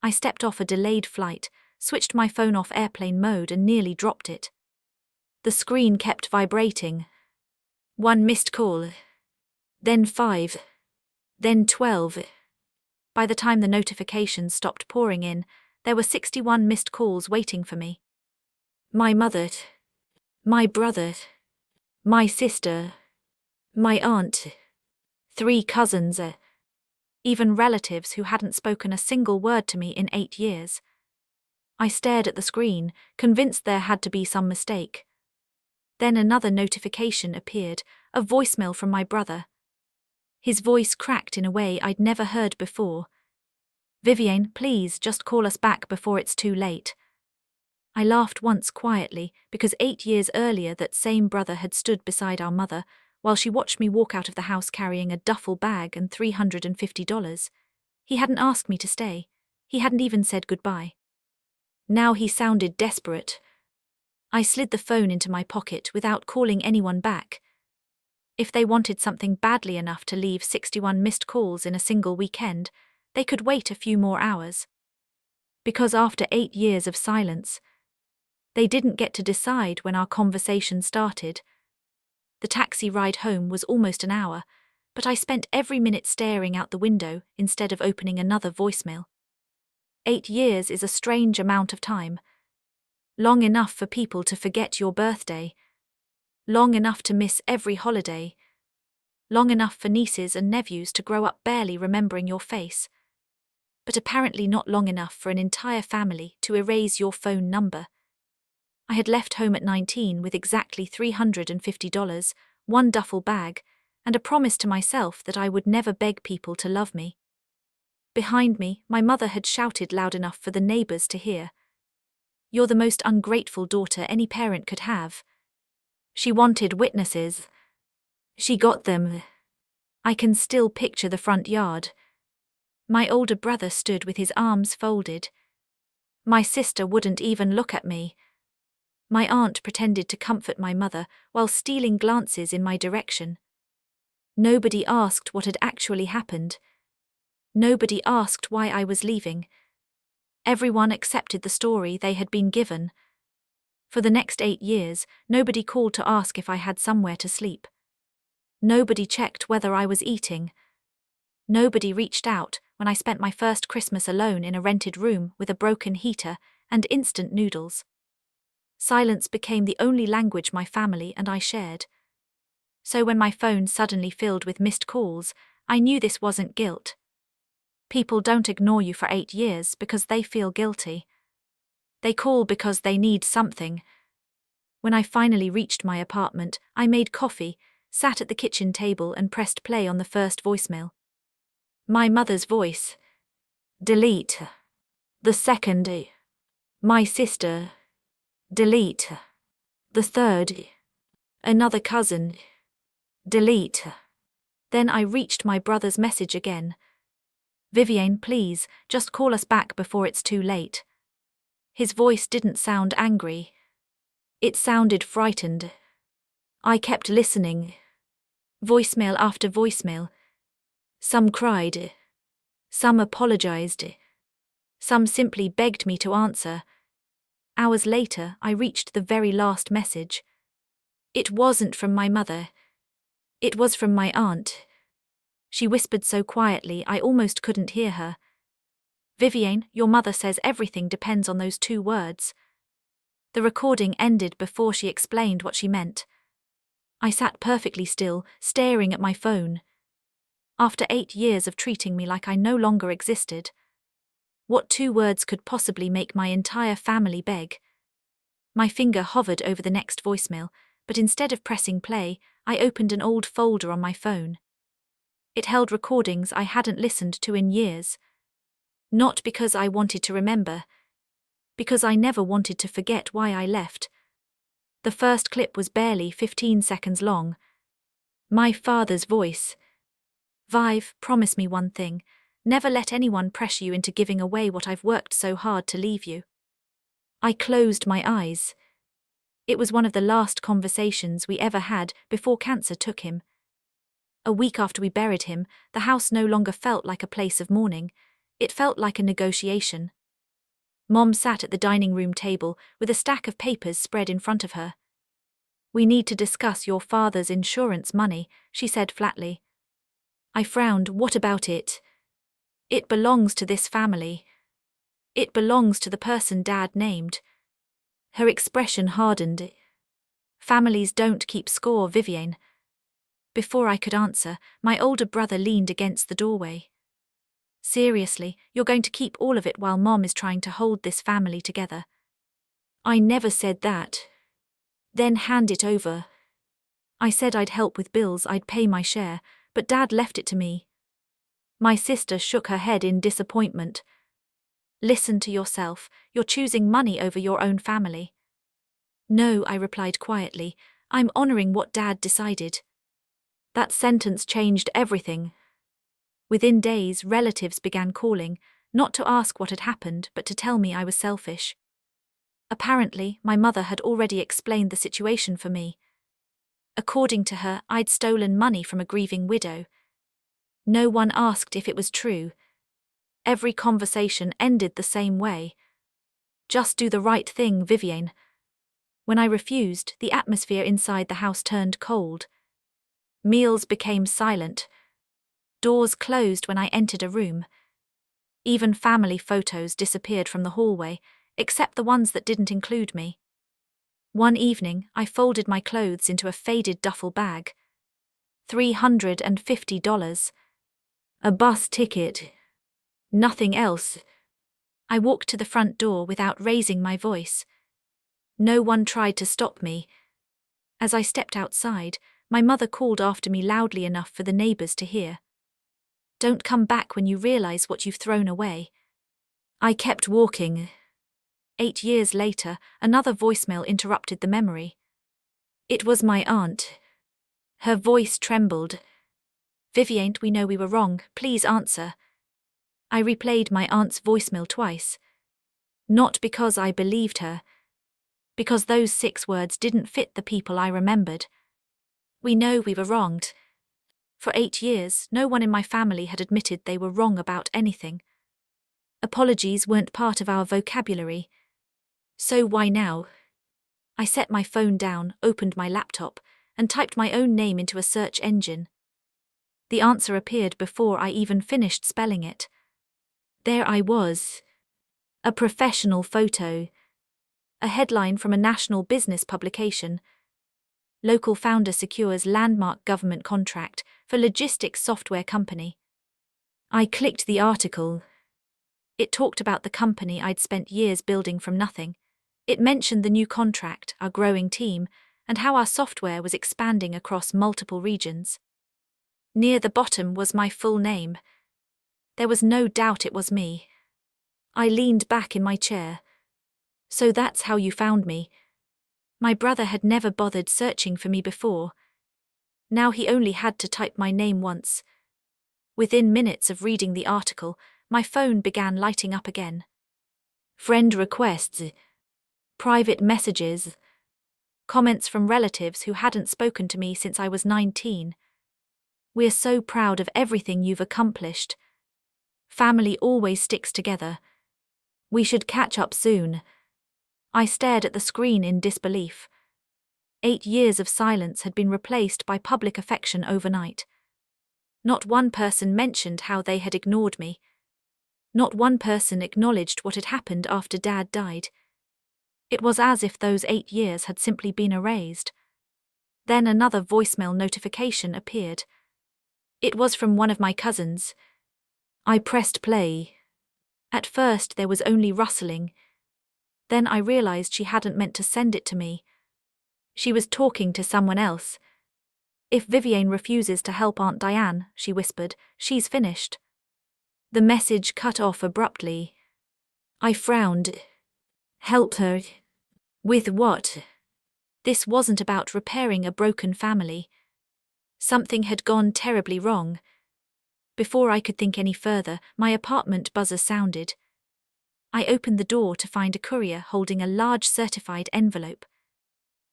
I stepped off a delayed flight, switched my phone off airplane mode and nearly dropped it. The screen kept vibrating. 1 missed call. Then 5. Then 12. By the time the notifications stopped pouring in, there were 61 missed calls waiting for me. My mother, my brother, my sister, my aunt, 3 cousins, even relatives who hadn't spoken a single word to me in 8 years. I stared at the screen, convinced there had to be some mistake. Then another notification appeared, a voicemail from my brother. His voice cracked in a way I'd never heard before. "Viviane, please, just call us back before it's too late." I laughed once quietly, because 8 years earlier that same brother had stood beside our mother, while she watched me walk out of the house carrying a duffel bag and $350. He hadn't asked me to stay. He hadn't even said goodbye. Now he sounded desperate. I slid the phone into my pocket without calling anyone back. If they wanted something badly enough to leave 61 missed calls in a single weekend, they could wait a few more hours. Because after 8 years of silence, they didn't get to decide when our conversation started. The taxi ride home was almost an hour, but I spent every minute staring out the window instead of opening another voicemail. 8 years is a strange amount of time. Long enough for people to forget your birthday. Long enough to miss every holiday. Long enough for nieces and nephews to grow up barely remembering your face. But apparently not long enough for an entire family to erase your phone number. I had left home at 19 with exactly $350, 1 duffel bag, and a promise to myself that I would never beg people to love me. Behind me, my mother had shouted loud enough for the neighbors to hear. "You're the most ungrateful daughter any parent could have." She wanted witnesses. She got them. I can still picture the front yard. My older brother stood with his arms folded. My sister wouldn't even look at me. My aunt pretended to comfort my mother while stealing glances in my direction. Nobody asked what had actually happened. Nobody asked why I was leaving. Everyone accepted the story they had been given. For the next 8 years, nobody called to ask if I had somewhere to sleep. Nobody checked whether I was eating. Nobody reached out when I spent my first Christmas alone in a rented room with a broken heater and instant noodles. Silence became the only language my family and I shared. So when my phone suddenly filled with missed calls, I knew this wasn't guilt. People don't ignore you for 8 years because they feel guilty. They call because they need something. When I finally reached my apartment, I made coffee, sat at the kitchen table and pressed play on the first voicemail. My mother's voice. Delete. The second. My sister. Delete. The third. Another cousin. Delete. Then I reached my brother's message again. "Viviane, please, just call us back before it's too late." His voice didn't sound angry. It sounded frightened. I kept listening. Voicemail after voicemail. Some cried. Some apologized. Some simply begged me to answer. Hours later, I reached the very last message. It wasn't from my mother. It was from my aunt. She whispered so quietly I almost couldn't hear her. "Viviane, your mother says everything depends on those 2 words." The recording ended before she explained what she meant. I sat perfectly still, staring at my phone. After 8 years of treating me like I no longer existed, what 2 words could possibly make my entire family beg? My finger hovered over the next voicemail, but instead of pressing play, I opened an old folder on my phone. It held recordings I hadn't listened to in years. Not because I wanted to remember, because I never wanted to forget why I left. The first clip was barely 15 seconds long. My father's voice. "Viv, promise me one thing. Never let anyone pressure you into giving away what I've worked so hard to leave you." I closed my eyes. It was one of the last conversations we ever had before cancer took him. A week after we buried him, the house no longer felt like a place of mourning. It felt like a negotiation. Mom sat at the dining room table with a stack of papers spread in front of her. "We need to discuss your father's insurance money," she said flatly. I frowned. "What about it?" "It belongs to this family. It belongs to the person Dad named." Her expression hardened. "Families don't keep score, Viviane." Before I could answer, my older brother leaned against the doorway. "Seriously, you're going to keep all of it while Mom is trying to hold this family together?" "I never said that." "Then hand it over." "I said I'd help with bills, I'd pay my share, but Dad left it to me." My sister shook her head in disappointment. "Listen to yourself, you're choosing money over your own family." "No," I replied quietly, "I'm honoring what Dad decided." That sentence changed everything. Within days, relatives began calling, not to ask what had happened, but to tell me I was selfish. Apparently, my mother had already explained the situation for me. According to her, I'd stolen money from a grieving widow. No one asked if it was true. Every conversation ended the same way. "Just do the right thing, Viviane." When I refused, the atmosphere inside the house turned cold. Meals became silent. Doors closed when I entered a room. Even family photos disappeared from the hallway, except the ones that didn't include me. One evening, I folded my clothes into a faded duffel bag. $350. A bus ticket. Nothing else. I walked to the front door without raising my voice. No one tried to stop me. As I stepped outside, my mother called after me loudly enough for the neighbors to hear. "Don't come back when you realize what you've thrown away." I kept walking. 8 years later, another voicemail interrupted the memory. It was my aunt. Her voice trembled. "Viviane, we know we were wrong. Please answer." I replayed my aunt's voicemail twice. Not because I believed her. Because those 6 words didn't fit the people I remembered. "We know we were wronged." For 8 years, no one in my family had admitted they were wrong about anything. Apologies weren't part of our vocabulary. So why now? I set my phone down, opened my laptop, and typed my own name into a search engine. The answer appeared before I even finished spelling it. There I was. A professional photo. A headline from a national business publication. Local founder secures landmark government contract for logistics software company. I clicked the article. It talked about the company I'd spent years building from nothing. It mentioned the new contract, our growing team, and how our software was expanding across multiple regions. Near the bottom was my full name. There was no doubt it was me. I leaned back in my chair. "So that's how you found me." My brother had never bothered searching for me before. Now he only had to type my name once. Within minutes of reading the article, my phone began lighting up again. Friend requests. Private messages. Comments from relatives who hadn't spoken to me since I was 19. "We're so proud of everything you've accomplished. Family always sticks together. We should catch up soon." I stared at the screen in disbelief. 8 years of silence had been replaced by public affection overnight. Not one person mentioned how they had ignored me. Not one person acknowledged what had happened after Dad died. It was as if those 8 years had simply been erased. Then another voicemail notification appeared. It was from one of my cousins. I pressed play. At first there was only rustling. Then I realized she hadn't meant to send it to me. She was talking to someone else. "If Viviane refuses to help Aunt Diane," she whispered, "she's finished." The message cut off abruptly. I frowned. Help her? With what? This wasn't about repairing a broken family. Something had gone terribly wrong. Before I could think any further, my apartment buzzer sounded. I opened the door to find a courier holding a large certified envelope.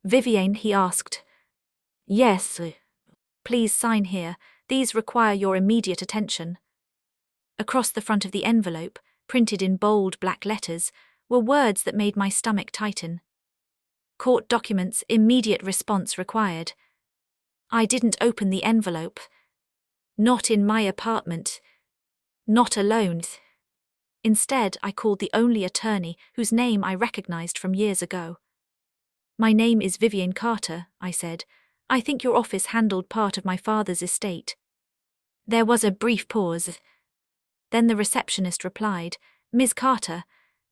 "Viviane," he asked. "Yes." "Please sign here. These require your immediate attention." Across the front of the envelope, printed in bold black letters, were words that made my stomach tighten. Court documents, immediate response required. I didn't open the envelope. Not in my apartment. Not alone. Instead, I called the only attorney whose name I recognized from years ago. "My name is Viviane Carter," I said. "I think your office handled part of my father's estate." There was a brief pause. Then the receptionist replied, "Ms. Carter,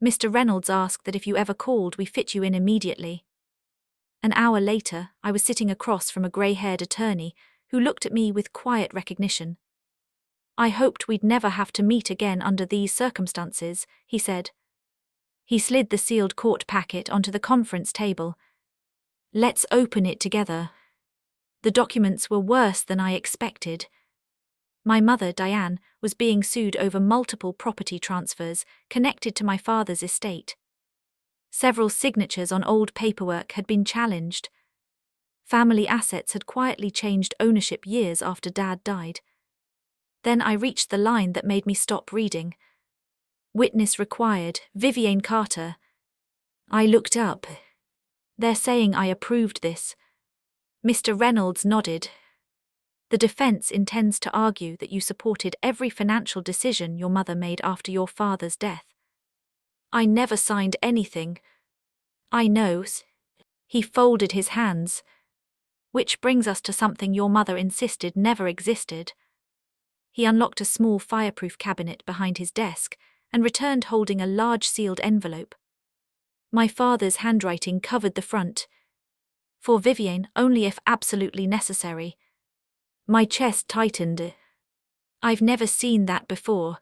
Mr. Reynolds asked that if you ever called, we fit you in immediately." An hour later, I was sitting across from a grey-haired attorney who looked at me with quiet recognition. "I hoped we'd never have to meet again under these circumstances," he said. He slid the sealed court packet onto the conference table. "Let's open it together." The documents were worse than I expected. My mother, Diane, was being sued over multiple property transfers connected to my father's estate. Several signatures on old paperwork had been challenged. Family assets had quietly changed ownership years after Dad died. Then I reached the line that made me stop reading. "Witness required, Viviane Carter." I looked up. "They're saying I approved this." Mr. Reynolds nodded. "The defense intends to argue that you supported every financial decision your mother made after your father's death." "I never signed anything." "I know." He folded his hands. "Which brings us to something your mother insisted never existed." He unlocked a small fireproof cabinet behind his desk and returned holding a large sealed envelope. My father's handwriting covered the front. "For Viviane, only if absolutely necessary." My chest tightened. "I've never seen that before."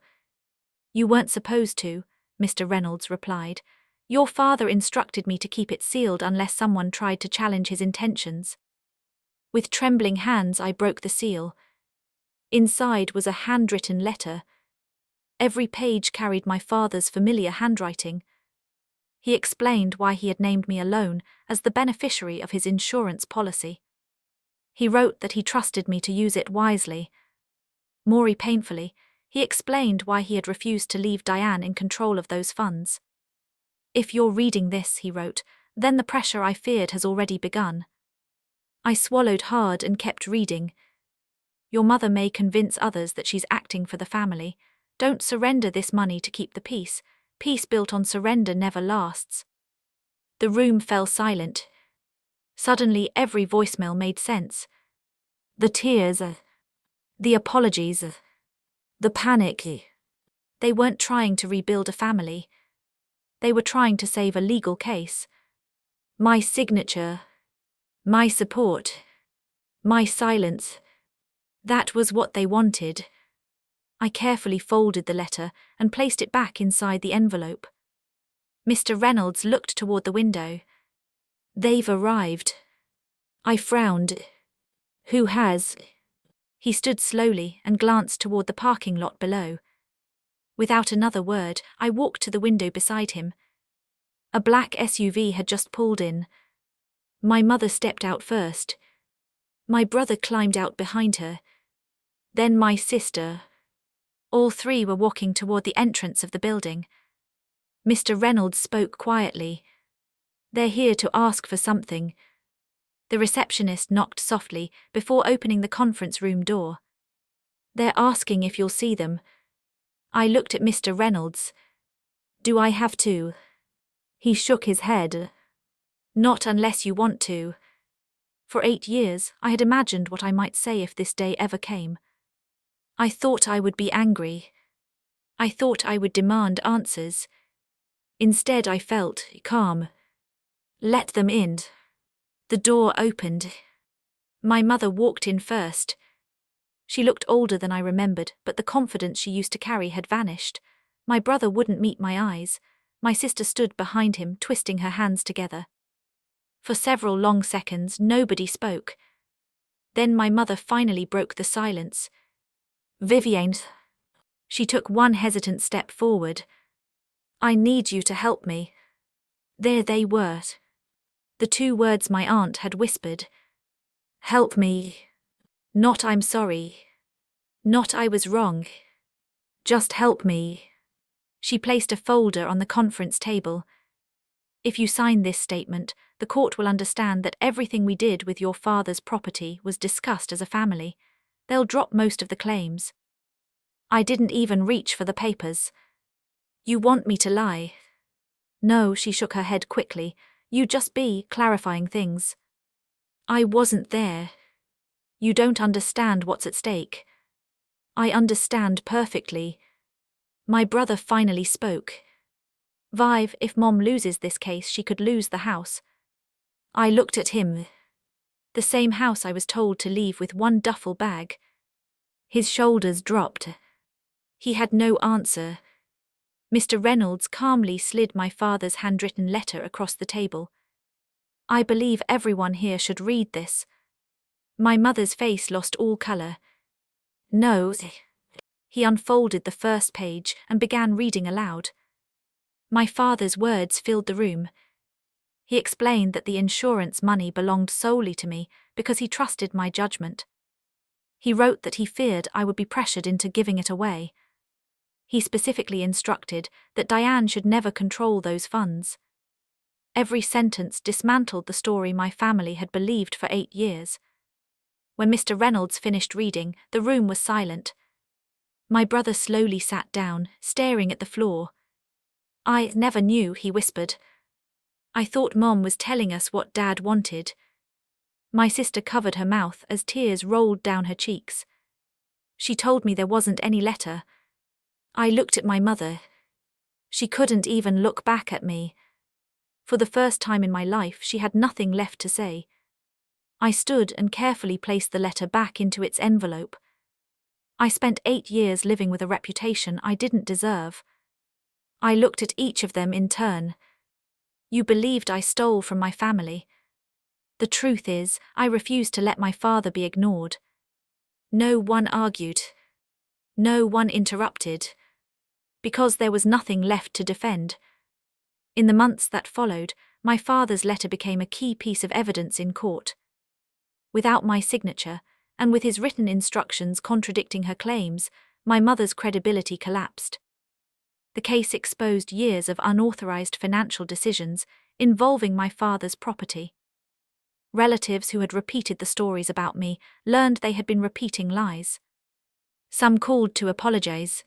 "You weren't supposed to," Mr. Reynolds replied. "Your father instructed me to keep it sealed unless someone tried to challenge his intentions." With trembling hands, I broke the seal. Inside was a handwritten letter. Every page carried my father's familiar handwriting. He explained why he had named me alone as the beneficiary of his insurance policy. He wrote that he trusted me to use it wisely. More painfully, he explained why he had refused to leave Diane in control of those funds. "If you're reading this," he wrote, "then the pressure I feared has already begun." I swallowed hard and kept reading. "Your mother may convince others that she's acting for the family. Don't surrender this money to keep the peace. Peace built on surrender never lasts." The room fell silent. Suddenly every voicemail made sense. The tears, the apologies, the panic. They weren't trying to rebuild a family. They were trying to save a legal case. My signature, my support, my silence. That was what they wanted. I carefully folded the letter and placed it back inside the envelope. Mr. Reynolds looked toward the window. "They've arrived." I frowned. "Who has?" He stood slowly and glanced toward the parking lot below. Without another word, I walked to the window beside him. A black SUV had just pulled in. My mother stepped out first. My brother climbed out behind her. Then my sister. All three were walking toward the entrance of the building. Mr. Reynolds spoke quietly. "They're here to ask for something." The receptionist knocked softly before opening the conference room door. "They're asking if you'll see them." I looked at Mr. Reynolds. "Do I have to?" He shook his head. "Not unless you want to." For 8 years, I had imagined what I might say if this day ever came. I thought I would be angry. I thought I would demand answers. Instead, I felt calm. "Let them in." The door opened. My mother walked in first. She looked older than I remembered, but the confidence she used to carry had vanished. My brother wouldn't meet my eyes. My sister stood behind him, twisting her hands together. For several long seconds, nobody spoke. Then my mother finally broke the silence. "Viviane." She took one hesitant step forward. "I need you to help me." There they were. The 2 words my aunt had whispered. "Help me." Not "I'm sorry." Not "I was wrong." Just "help me." She placed a folder on the conference table. If you sign this statement, the court will understand that everything we did with your father's property was discussed as a family. They'll drop most of the claims. I didn't even reach for the papers. You want me to lie? No, she shook her head quickly. You just be clarifying things. I wasn't there. You don't understand what's at stake. I understand perfectly. My brother finally spoke. Viv, if Mom loses this case, she could lose the house. I looked at him. The same house I was told to leave with one duffel bag. His shoulders dropped. He had no answer. Mr. Reynolds calmly slid my father's handwritten letter across the table. I believe everyone here should read this. My mother's face lost all color. No. He unfolded the first page and began reading aloud. My father's words filled the room. He explained that the insurance money belonged solely to me because he trusted my judgment. He wrote that he feared I would be pressured into giving it away. He specifically instructed that Diane should never control those funds. Every sentence dismantled the story my family had believed for 8 years. When Mr. Reynolds finished reading, the room was silent. My brother slowly sat down, staring at the floor. I never knew, he whispered. I thought Mom was telling us what Dad wanted. My sister covered her mouth as tears rolled down her cheeks. She told me there wasn't any letter. I looked at my mother. She couldn't even look back at me. For the first time in my life, she had nothing left to say. I stood and carefully placed the letter back into its envelope. I spent 8 years living with a reputation I didn't deserve. I looked at each of them in turn. You believed I stole from my family. The truth is, I refused to let my father be ignored. No one argued. No one interrupted. Because there was nothing left to defend. In the months that followed, my father's letter became a key piece of evidence in court. Without my signature, and with his written instructions contradicting her claims, my mother's credibility collapsed. The case exposed years of unauthorized financial decisions involving my father's property. Relatives who had repeated the stories about me learned they had been repeating lies. Some called to apologize.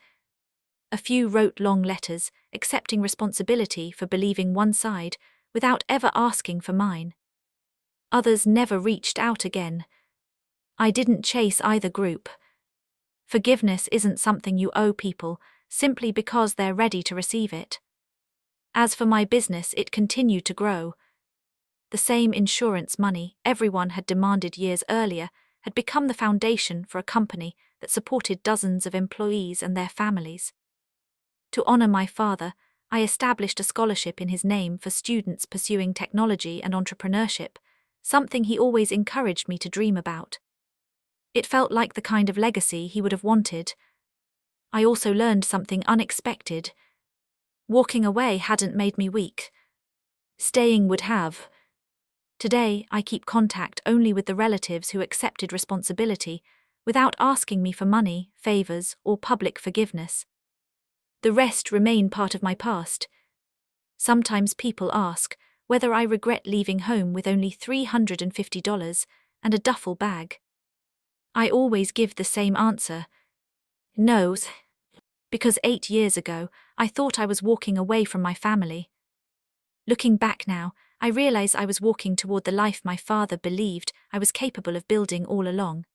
A few wrote long letters, accepting responsibility for believing one side without ever asking for mine. Others never reached out again. I didn't chase either group. Forgiveness isn't something you owe people simply because they're ready to receive it. As for my business, it continued to grow. The same insurance money everyone had demanded years earlier had become the foundation for a company that supported dozens of employees and their families. To honor my father, I established a scholarship in his name for students pursuing technology and entrepreneurship, something he always encouraged me to dream about. It felt like the kind of legacy he would have wanted. I also learned something unexpected. Walking away hadn't made me weak. Staying would have. Today, I keep contact only with the relatives who accepted responsibility without asking me for money, favors, or public forgiveness. The rest remain part of my past. Sometimes people ask whether I regret leaving home with only $350 and a duffel bag. I always give the same answer. No, because 8 years ago, I thought I was walking away from my family. Looking back now, I realize I was walking toward the life my father believed I was capable of building all along.